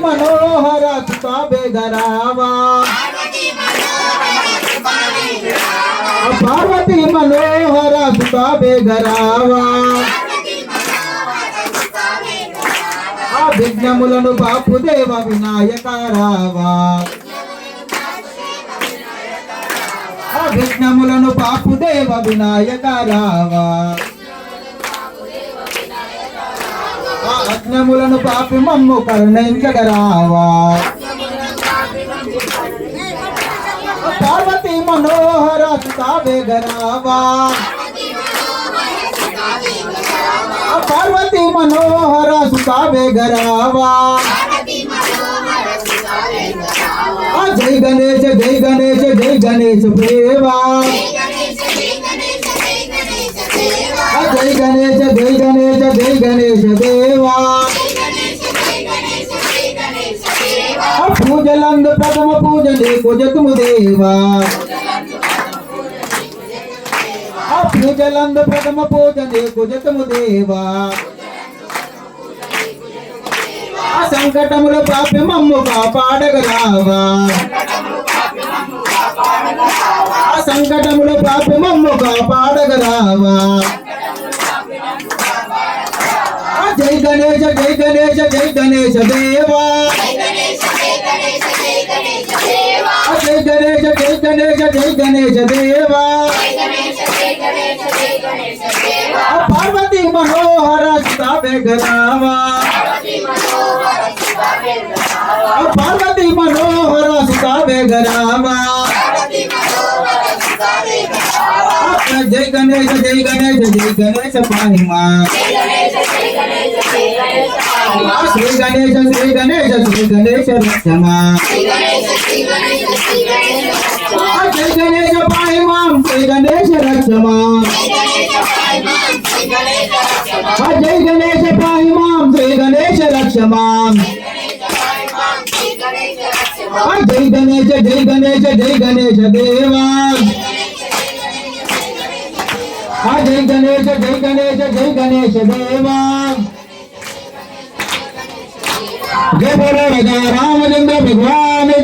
मनोहर सुता बेगरावा पार्वती मनोहर सुता बेगरावा విఘ్నములను బాపుదేవ వినాయక రావా విఘ్నములను బాపుదేవ వినాయక రావా అజ్ఞములను పాపి మమ్ము కరుణించగరావా పార్వతీ మనోహర సుతా బేగరావా पार्वती मनोहर सुता बेगरावा जय गणेश जय गणेश जय गणेश देवा जय गणेश जय गणेश जय गणेश देवा पूजलंद प्रथम पूजने पूजतु देवा పూజలందు ప్రథమ పూజనే కుజతము దేవా సంకటముల పాపి మమ్ము కాపాడగరావా సంకటముల పాపి మమ్ము కాపాడగరావా జై గణేశ జై గణేశ జై గణేశ దేవా జై గణేశ జై గణేశ జై గణేశ దేవా पार्वती मनोहर सुता बेगरावा पार्वती मनोहर सुता बेगरावा जय गणेश जय गणेश जय गणेश पाहि मां श्री गणेश श्री गणेश श्री गणेश रक्ष मां जय गणेश पाहि मां श्री गणेश रक्ष मां जय गणेश पाहि मां श्री गणेश रक्ष मां जय गणेश जय गणेश जय गणेश देवा जय गणेश जय गणेश जय गणेश देवा जय बोलो राजा रामचंद्र भगवान